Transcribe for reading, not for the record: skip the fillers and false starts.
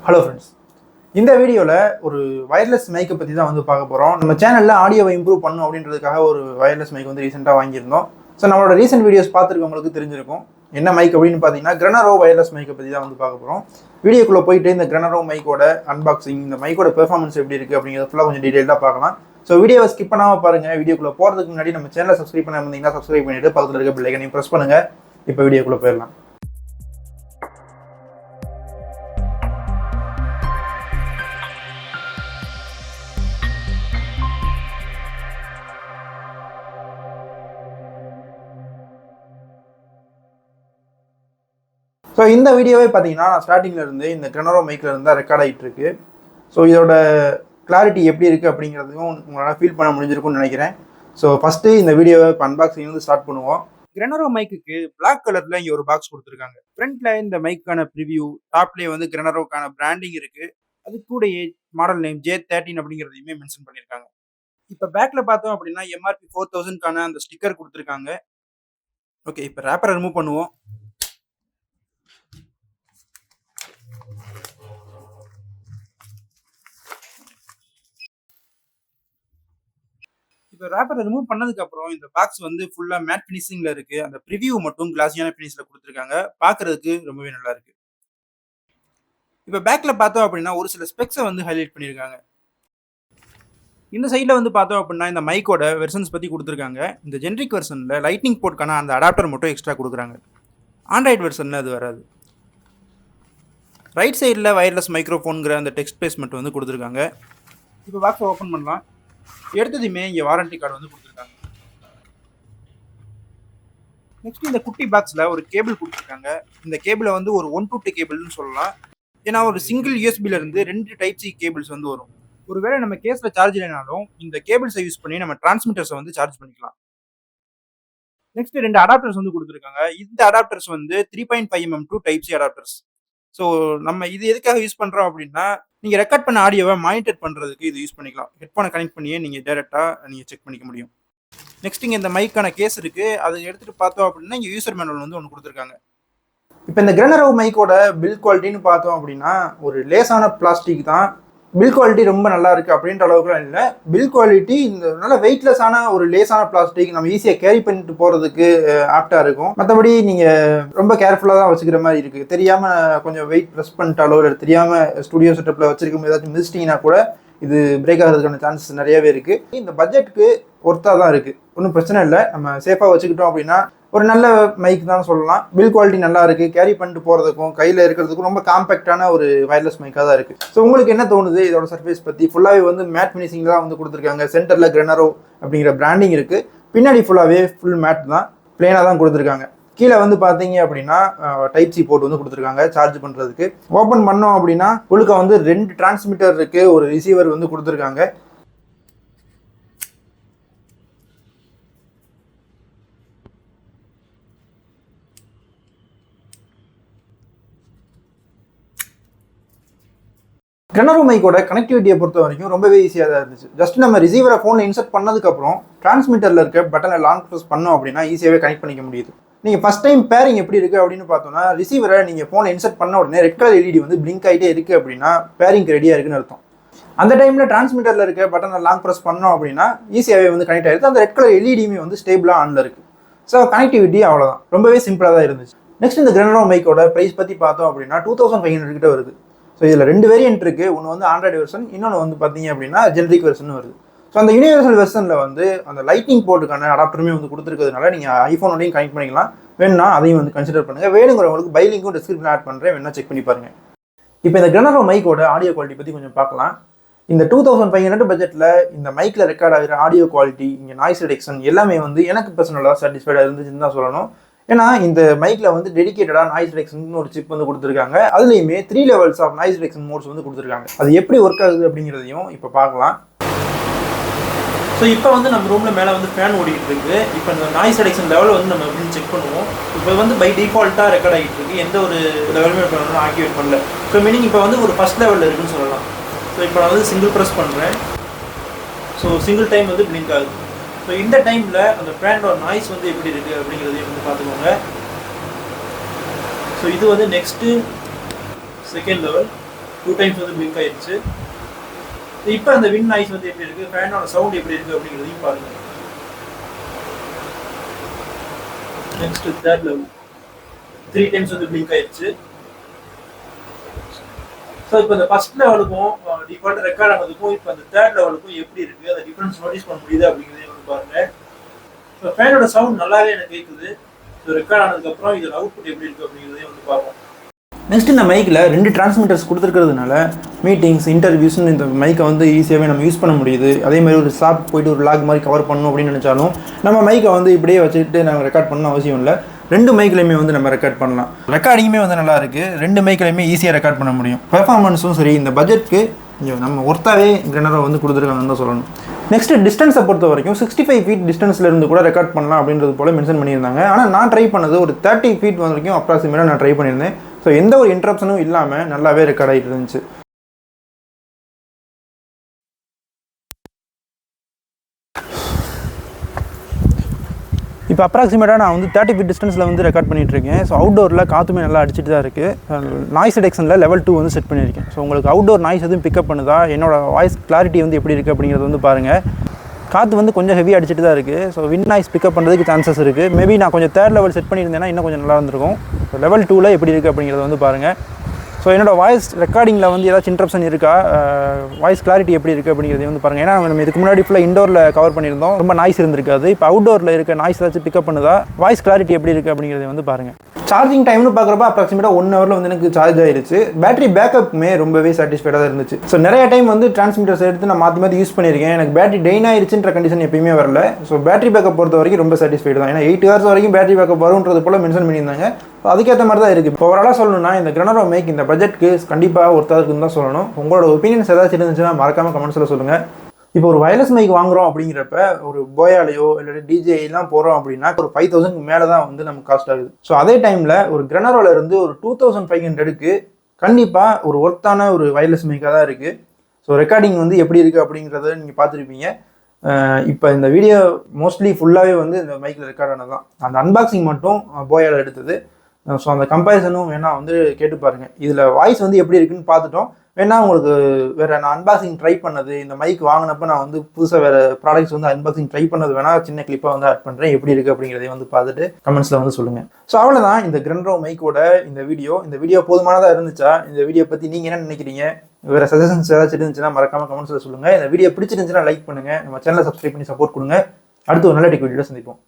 Hello friends, இந்த வீடியோவில் ஒரு வயர்லெஸ் மைக்கை பற்றி தான் வந்து பார்க்க போகிறோம். நம்ம சேனலில் ஆடியோவை இம்ப்ரூவ் பண்ணணும் அப்படின்றதுக்காக ஒரு வயர்லெஸ் மைக் வந்து ரீசெண்டாக வாங்கியிருந்தோம். ஸோ நம்மளோட ரீசெண்ட் வீடியோஸ் பார்த்துருக்கவங்களுக்கு தெரிஞ்சிருக்கும் என்ன மைக் அப்படின்னு பார்த்தீங்கன்னா Grenaro வயர்லெஸ் மைக்கை பற்றி தான் வந்து பார்க்க போகிறோம். வீடியோக்குள்ளே போயிட்டு இந்த Grenaro மைக்கோட அன்பாக்சிங், இந்த மைக்கோட பெர்ஃபார்மன்ஸ் எப்படி இருக்குது அப்படிங்கிறத ஃபுல்லாக கொஞ்சம் டீட்டெயிலாக பார்க்கலாம். ஸோ வீடியோவை ஸ்கிப் பண்ணாமல் பாருங்கள். வீடியோக்குள்ளே போகிறதுக்கு முன்னாடி நம்ம சேனலை சப்ஸ்கிரைப் பண்ண இருந்தீங்கன்னா சப்ஸ்கிரைப் பண்ணிவிட்டு பக்கத்தில் இருக்க பெல் ஐக்கனையும் ப்ரெஸ் பண்ணுங்கள். இப்போ வீடியோக்குள்ளே போயிடலாம். ஸோ இந்த வீடியோவே பார்த்தீங்கன்னா நான் ஸ்டார்டிங்கில் இருந்து இந்த Grenaro மைக்கில் இருந்தால் ரெக்கார்ட் ஆகிட்டு இருக்கு. ஸோ இதோட கிளாரிட்டி எப்படி இருக்குது அப்படிங்கிறதையும் உங்களால் ஃபீல் பண்ண முடிஞ்சிருக்கும்னு நினைக்கிறேன். ஸோ ஃபஸ்ட்டு இந்த வீடியோவை இப்போ அன்பாக்சிங் வந்து ஸ்டார்ட் பண்ணுவோம். Grenaro மைக்குக்கு பிளாக் கலரில் இங்கே ஒரு பாக்ஸ் கொடுத்துருக்காங்க. ஃப்ரண்ட்டில் இந்த மைக்கான ப்ரிவியூ, டாப்லேயே வந்து Grenaroக்கான பிராண்டிங் இருக்குது. அது கூட மாடல் நேம் J13 அப்படிங்கிறதையுமே மென்ஷன் பண்ணியிருக்காங்க. இப்போ பேக்கில் பார்த்தோம் அப்படின்னா MRP 4000க்கான அந்த ஸ்டிக்கர் கொடுத்துருக்காங்க. ஓகே, இப்போ ரேப்பரை ரிமூவ் பண்ணுவோம். இப்போ ரேப்பரை ரிமூவ் பண்ணதுக்கப்புறம் இந்த பாக்ஸ் வந்து ஃபுல்லாக மேட் ஃபினிஷிங்கில் இருக்குது. அந்த ப்ரிவியூ மட்டும் கிளாஸியான ஃபினிஷில் கொடுத்துருக்காங்க. பார்க்குறதுக்கு ரொம்பவே நல்லா இருக்குது. இப்போ பேக்கில் பார்த்தோம் அப்படின்னா ஒரு சில ஸ்பெக்ஸை வந்து ஹைலைட் பண்ணியிருக்காங்க. இந்த சைடில் வந்து பார்த்தோம் அப்படின்னா இந்த மைக்கோட வெர்ஷன்ஸ் பற்றி கொடுத்துருக்காங்க. இந்த ஜென்ரிக் வெர்ஷனில் லைட்னிங் போர்ட்கான அந்த அடாப்டர் மட்டும் எக்ஸ்ட்ரா கொடுக்குறாங்க. ஆண்ட்ராய்டு வெர்ஷனில் அது வராது. ரைட் சைடில் வயர்லெஸ் மைக்ரோஃபோனுங்கிற அந்த டெக்ஸ்ட் பிளேஸ்மெண்ட் வந்து கொடுத்துருக்காங்க. இப்போ பாக்ஸை ஓப்பன் பண்ணலாம். எடுத்ததுமே இங்கே வாரண்டி கார்டு வந்து கொடுத்துருக்காங்க. நெக்ஸ்ட் இந்த குட்டி பாக்ஸில் ஒரு கேபிள் கொடுத்துருக்காங்க. இந்த கேபிளை வந்து ஒரு 1 to 2 கேபிள்னு சொல்லலாம். ஏன்னா ஒரு சிங்கிள் யூஎஸ்பில இருந்து 2 டைப் சி கேபிள்ஸ் வந்து வரும். ஒருவேளை நம்ம கேஸில் சார்ஜ் இல்லைனாலும் இந்த கேபிள்ஸை யூஸ் பண்ணி நம்ம டிரான்ஸ்மிட்டர்ஸை வந்து சார்ஜ் பண்ணிக்கலாம். நெக்ஸ்ட் 2 அடாப்டர்ஸ் வந்து கொடுத்துருக்காங்க. இந்த அடாப்டர்ஸ் வந்து 3.5mm to type C adapters. So நம்ம இது எதுக்காக யூஸ் பண்ணுறோம் அப்படின்னா, நீங்கள் ரெக்கார்ட் பண்ண ஆடியோவை மானிட்டர் பண்ணுறதுக்கு இது யூஸ் பண்ணிக்கலாம். ஹெட்ஃபோனை கனெக்ட் பண்ணியே நீங்கள் டேரெக்டாக நீங்கள் செக் பண்ணிக்க முடியும். நெக்ஸ்ட் இங்கே இந்த மைக்கான கேஸ் இருக்குது. அதை எடுத்துகிட்டு பார்த்தோம் அப்படின்னா இங்கே யூசர் மேனுவல் வந்து ஒன்று கொடுத்துருக்காங்க. இப்போ இந்த Grenaro மைக்கோட பில் குவாலிட்டின்னு பார்த்தோம் அப்படின்னா ஒரு லேசான பிளாஸ்டிக் தான். பில் குவாலிட்டி ரொம்ப நல்லா இருக்குது அப்படின்ற அளவுக்குலாம் இல்லை. பில் குவாலிட்டி இந்த நல்ல வெயிட்லெஸ்ஸான ஒரு லேசான பிளாஸ்டிக், நம்ம ஈஸியாக கேரி பண்ணிட்டு போகிறதுக்கு ஆப்டாக இருக்கும். மற்றபடி நீங்கள் ரொம்ப கேர்ஃபுல்லாக தான் வச்சுக்கிற மாதிரி இருக்குது. தெரியாமல் கொஞ்சம் வெயிட் ப்ரெஸ் பண்ணிட்டாலோ இல்லை தெரியாமல் ஸ்டுடியோ செட்டப்பில் வச்சுருக்கும் ஏதாச்சும் மிதிச்சிட்டிங்கன்னா கூட இது பிரேக் ஆகிறதுக்கான சான்சஸ் நிறையவே இருக்குது. இந்த பட்ஜெட்டுக்கு ஒர்த்தாக தான் இருக்குது. ஒன்றும் பிரச்சனை இல்லை. நம்ம சேஃபாக வச்சுக்கிட்டோம் அப்படின்னா ஒரு நல்ல மைக் தான் சொல்லலாம். பில் குவாலிட்டி நல்லா இருக்குது. கேரி பண்ணிட்டு போகிறதுக்கும் கையில் இருக்கிறதுக்கும் ரொம்ப காம்பேக்டான ஒரு வயர்லெஸ் மைக்காக தான் இருக்குது. ஸோ உங்களுக்கு என்ன தோணுது இதோட சர்ஃபேஸ் பற்றி? ஃபுல்லாகவே வந்து மேட் ஃபினிஷிங் தான் வந்து கொடுத்துருக்காங்க. சென்டரில் Grenaro அப்படிங்கிற பிராண்டிங் இருக்குது. பின்னாடி ஃபுல்லாகவே ஃபுல் மேட் தான், பிளேனாக தான் கொடுத்துருக்காங்க. கீழே வந்து பார்த்தீங்க அப்படின்னா டைப் சி போர்ட் வந்து கொடுத்துருக்காங்க சார்ஜ் பண்ணுறதுக்கு. ஓப்பன் பண்ணோம் அப்படின்னா உள்ள வந்து 2 டிரான்ஸ்மிட்டர் இருக்குது, ஒரு ரிசீவர் வந்து கொடுத்துருக்காங்க. Grenaro மைக்கோட கனெக்டிவிட்டியை பொறுத்த வரைக்கும் ரொம்பவே ஈஸியாக தான் இருந்துச்சு. ஜஸ்ட் நம்ம ரிசீவரை ஃபோனில் இன்சர்ட் பண்ணதுக்கப்புறம் டிரான்ஸ்மிட்டரில் இருக்க பட்டனை லாங் ப்ரெஸ் பண்ணோம் அப்படின்னா ஈஸியாகவே கனெக்ட் பண்ணிக்க முடியுது. நீங்கள் ஃபஸ்ட் டைம் பேரிங் எப்படி இருக்குது அப்படின்னு பார்த்தோன்னா, ரிசீவரை நீங்கள் ஃபோனில் இன்சர்ட் பண்ண உடனே ரெட் கலர் எல்இடி வந்து பிளிங்க் ஆகிட்டே இருக்குது அப்படின்னா பேரிங்க்கு ரெடியாக இருக்குன்னு அர்த்தம். அந்த டைமில் டிரான்ஸ்மிட்டரில் இருக்க பட்டனை லாங் ப்ரெஸ் பண்ணோம் அப்படின்னா ஈஸியாகவே வந்து கனெக்ட் ஆகிருக்கு. அந்த ரெட் கலர் எல்இடியுமே வந்து ஸ்டேபிளாக ஆனில் இருக்குது. ஸோ கனெக்டிவிட்டி அவ்வளோதான், ரொம்பவே சிம்பிளாக தான் இருந்துச்சு. நெக்ஸ்ட் இந்த Grenaro மைக்கோட ப்ரைஸ் பற்றி பார்த்தோம் அப்படின்னா 2500 கிட்ட வருது. ஸோ இதில் 2 வேரியன்ட் இருக்குது. ஒன்று வந்து ஆண்ட்ராய்டு வெர்ஷன், இன்னொன்று வந்து பார்த்தீங்க அப்படின்னா ஜென்ரிக் வெர்ஷன் வருது. ஸோ அந்த யூனிவர்சல் வெர்ஷனில் வந்து அந்த லைட்னிங் போர்ட்டுக்கான அடாப்டருமே வந்து கொடுத்துருக்கிறதுனால நீங்கள் ஐஃபோனோடையும் கனெக்ட் பண்ணிக்கலாம். வேணும்னா அதையும் வந்து கன்சிடர் பண்ணுங்கள். வேணுங்கிறவங்களுக்கு பை லிங்க்கும் டிஸ்கிரிப்ஷனில் ஆட் பண்ணுறேன், வேணா செக் பண்ணி பாருங்கள். இப்போ இந்த Grenaro மைக்கோட ஆடியோ குவாலிட்டி பற்றி கொஞ்சம் பார்க்கலாம். இந்த 2500 பட்ஜெட்டில் இந்த மைக்கில் ரெக்கார்ட் ஆகிற ஆடியோ குவாலிட்டி, இங்கே நாய்ஸ் ரிடக்ஷன் எல்லாமே வந்து எனக்கு பர்சனலாக சாட்டிஸ்ஃபைடாக இருந்துச்சுன்னு தான் சொல்லணும். ஏன்னா இந்த மைக்கில் வந்து டெடிகேட்டடாக நாய்ஸ் ரிடக்ஷன் ஒரு சிப் வந்து கொடுத்துருக்காங்க. அதுலேயுமே 3 levels of noise reduction modes வந்து கொடுத்துருக்காங்க. அது எப்படி ஒர்க் ஆகுது அப்படிங்கிறதையும் இப்போ பார்க்கலாம். ஸோ இப்போ வந்து நம்ம ரூமில் மேலே வந்து ஃபேன் ஓடிக்கிட்டு இருக்குது. இப்போ இந்த நாய்ஸ் ரிடக்ஷன் லெவல் வந்து நம்ம எப்படின்னு செக் பண்ணுவோம். இப்போ வந்து பை டிஃபால்ட்டாக ரெக்கார்ட் ஆகிட்டு இருக்குது. எந்த ஒரு லெவலுமே பண்ணணும் ஆக்டிவேட் பண்ணல. ஸோ மீனிங் இப்போ வந்து ஒரு ஃபஸ்ட் லெவலில் இருக்குன்னு சொல்லலாம். ஸோ இப்போ நான் வந்து சிங்கிள் ப்ரெஸ் பண்ணுறேன். ஸோ சிங்கிள் டைம் வந்து பிளிங்க் ஆகுது. ஸோ இந்த டைமில் அந்த ஃபேனோட நாய்ஸ் வந்து எப்படி இருக்குது அப்படிங்கிறதையும் வந்து பார்த்துக்கோங்க. ஸோ இது வந்து நெக்ஸ்ட்டு செகண்ட் லெவல். 2 டைம்ஸ் வந்து பிளிங்க் ஆயிடுச்சு. இப்போ அந்த வின் நாய்ஸ் வந்து எப்படி இருக்கு, ஃபேனோட சவுண்ட் எப்படி இருக்கு அப்படிங்கிறதையும் பாருங்க. நெக்ஸ்ட் தேர்ட் லெவல் 3 டைம்ஸ் வந்து பிளிங்க் ஆயிடுச்சு. ஸோ இப்போ இந்த ஃபர்ஸ்ட் லெவலுக்கும் டிஃபால்ட் ரெக்கார்ட் ஆனதுக்கும் இப்போ அந்த தேர்ட் லெவலுக்கும் எப்படி இருக்கு, அந்த டிஃபரன்ஸ் நோட்டீஸ் பண்ண முடியுது அப்படிங்கிறதையும் வந்து பாருங்க. ஸோ ஃபேனோட சவுண்ட் நல்லாவே எனக்கு கேட்குது. ஸோ ரெக்கார்ட் ஆனதுக்கப்புறம் இதோட அவுட்புட் எப்படி இருக்கு அப்படிங்கிறதையும் வந்து பார்ப்போம். நெக்ஸ்ட் இந்த மைக்கில் 2 டிரான்ஸ்மிட்டர்ஸ் கொடுத்துருக்கிறதுனால மீட்டிங்ஸ் இன்டர்வியூஸ்னு இந்த மைக்கை வந்து ஈஸியாகவே நம்ம யூஸ் பண்ண முடியுது. அதேமாதிரி ஒரு ஷாப் போயிட்டு ஒரு லாக் மாதிரி கவர் பண்ணணும் அப்படின்னு நினச்சாலும் நம்ம மைக்கை வந்து இப்படியே வச்சுட்டு நம்ம ரெக்கார்ட் பண்ணணும் அவசியம் இல்லை. 2 மைக்லையுமே வந்து நம்ம ரெக்கார்ட் பண்ணலாம். ரெக்கார்டிங்குமே வந்து நல்லா இருக்குது. 2 மைக்லையுமே ஈஸியாக ரெக்கார்ட் பண்ண முடியும். பெர்ஃபார்மன்ஸும் சரி, இந்த பட்ஜெட்க்கு நம்ம ஒர்த்தாவே Grenaro வந்து கொடுத்துருக்காங்கன்னு தான் சொல்லணும். நெக்ஸ்ட் டிஸ்டன்ஸை பொறுத்த வரைக்கும் 65 ஃபீட் டிஸ்டன்ஸ்ல இருந்து கூட ரெக்கார்ட் பண்ணலாம் அப்படின்றது போல மென்ஷன் பண்ணியிருந்தாங்க. ஆனால் நான் ட்ரை பண்ணது ஒரு 30 ஃபீட் வரைக்கும் அப்ராக்சிமேட்டாக நான் ட்ரை பண்ணியிருந்தேன். ஸோ எந்த ஒரு இன்டரப்ஷனும் இல்லாமல் நல்லாவே ரெக்கார்ட் ஆகிட்டு இருந்துச்சு. இப்போ அப்ராக்சிமேட்டாக நான் வந்து 30 ஃபீட் டிஸ்டன்ஸில் வந்து ரெக்கார்ட் பண்ணிகிட்ருக்கேன். ஸோ அவுட்டோரில் காற்றுமே நல்லா அடிச்சுட்டு தான் இருக்குது. நாய்ஸ் ரிடக்ஷனில் லெவல் 2 வந்து செட் பண்ணியிருக்கேன். ஸோ உங்களுக்கு அவுட்டோர் நாய்ஸ் எதுவும் பிக்கப் பண்ணுதா, என்னோட வாய்ஸ் கிளாரிட்டி வந்து எப்படி இருக்குது அப்படிங்கிறது வந்து பாருங்கள். காற்று வந்து கொஞ்சம் ஹெவி அடிச்சுட்டு தான் இருக்குது. ஸோ வின் நாய்ஸ் பிக்கப் பண்ணுறதுக்கு சான்சஸ் இருக்குது. மேபி நான் கொஞ்சம் தேர்ட் லெவல் செட் பண்ணியிருந்தேன்னா இன்னும் கொஞ்சம் நல்லா இருந்திருக்கும். ஸோ லெவல் 2ல் எப்படி இருக்குது அப்படிங்கிறத வந்து பாருங்கள். ஸோ என்னோடய வாய்ஸ் ரெக்கார்டிங்கில் வந்து ஏதாச்சும் இன்ட்ரப்ஷன் இருக்கா, வாய்ஸ் கிளாரிட்டி எப்படி இருக்குது அப்படிங்கிறத வந்து பாருங்கள். ஏன்னா நம்ம இதுக்கு முன்னாடி ஃபுல்லாக இண்டோரில் கவர் பண்ணியிருந்தோம், ரொம்ப நாய்ஸ் இருந்திருக்காது. இப்போ அவுட்டோரில் இருக்க நாய்ஸ் ஏதாச்சும் பிக்கப் பண்ணுதா, வாய்ஸ் கிளாரிட்டி எப்படி இருக்குது அப்படிங்கிறத வந்து பாருங்கள். சார்ஜிங் டைம்னு பார்க்குறப்ப அப்ராக்சிமேட்டாக 1 ஹவரில் வந்து எனக்கு சார்ஜ் ஆயிருச்சு. பேட்டரி பேக்கப்புமே ரொம்பவே சாட்டிஸ்ஃபைடாக இருந்துச்சு. ஸோ நிறைய டைம் வந்து டிரான்ஸ்மிட்டர்ஸ் எடுத்து நான் மாற்றி மாற்றி யூஸ் பண்ணியிருக்கேன். எனக்கு பேட்டரி டெயின் ஆயிருச்சுன்ற கண்டிஷன் எப்பயுமே வரல. ஸோ பேட்டரி பேக்கப் பொறுத்த வரைக்கும் ரொம்ப சாட்டிஸ்ஃபைடு தான். ஏன்னா 8 ஹவர்ஸ் வரைக்கும் பேட்டரி பேக்கப் வரும்ன்றது போல் மென்ஷன் பண்ணியிருந்தாங்க. அதுக்கேற்ற மாதிரி தான் இருக்குது. இப்போ ஓவராலாக சொல்லணும்னா இந்த Grenaro மைக் இந்த பட்ஜெட்க்கு கண்டிப்பாக ஒருத்தா இருக்குன்னு தான் சொல்லணும். உங்களோட ஒப்பீனியன்ஸ் ஏதாச்சும் இருந்துச்சுன்னா மறக்காமல் கமெண்ட்ஸில் சொல்லுங்கள். இப்போ ஒரு வயர்லெஸ் மைக் வாங்குறோம் அப்படிங்கிறப்ப ஒரு போயாலையோ இல்லை டிஜேலாம் போகிறோம் அப்படின்னா ஒரு 5000 மேலே தான் வந்து நமக்கு காஸ்ட் ஆகுது. ஸோ அதே டைமில் ஒரு Grenaroல இருந்து ஒரு 2500க்கு கண்டிப்பாக ஒரு ஒர்த்தான ஒரு வயர்லெஸ் மைக்காக தான் இருக்குது. ஸோ ரெக்கார்டிங் வந்து எப்படி இருக்குது அப்படிங்கிறத நீங்கள் பார்த்துருப்பீங்க. இப்போ இந்த வீடியோ மோஸ்ட்லி ஃபுல்லாகவே வந்து இந்த மைக்கில் ரெக்கார்ட் ஆனது தான். அந்த அன்பாக்சிங் மட்டும் போயால எடுத்தது. ஸோ அந்த கம்பேரிசனும் வேணால் வந்து கேட்டு பாருங்கள். இதில் வாய்ஸ் வந்து எப்படி இருக்குன்னு பார்த்துட்டோம். வேணா உங்களுக்கு வேறு நான் அன்பாக்சிங் ட்ரை பண்ணது, இந்த மைக் வாங்கினப்போ நான் வந்து புதுசாக வேறு ப்ராடக்ட்ஸ் வந்து அன்பாக்சிங் ட்ரை பண்ணது வேணால் சின்ன கிளிப்பாக வந்து ஆட் பண்ணுறேன். எப்படி இருக்குது அப்படிங்கிறதையும் வந்து பார்த்துட்டு கமெண்ட்ஸில் வந்து சொல்லுங்கள். ஸோ அவ்வளோதான் இந்த Grenaro மைக்கோட இந்த வீடியோ போதுமானதாக இருந்துச்சா? இந்த வீடியோ பற்றி நீங்கள் என்ன நினைக்கிறீங்க? வேறு சஜஷன்ஸ் ஏதாச்சும் இருந்துச்சுன்னா மறக்காமல் கமெண்ட்ஸில் சொல்லுங்கள். இந்த வீடியோ பிடிச்சிருந்துச்சுன்னா லைக் பண்ணுங்கள். நம்ம சேனலை சப்ஸ்கிரைப் பண்ணி சப்போர்ட் கொடுங்க. அடுத்து ஒரு நல்ல டெக் வீடியோவில் சந்திப்போம்.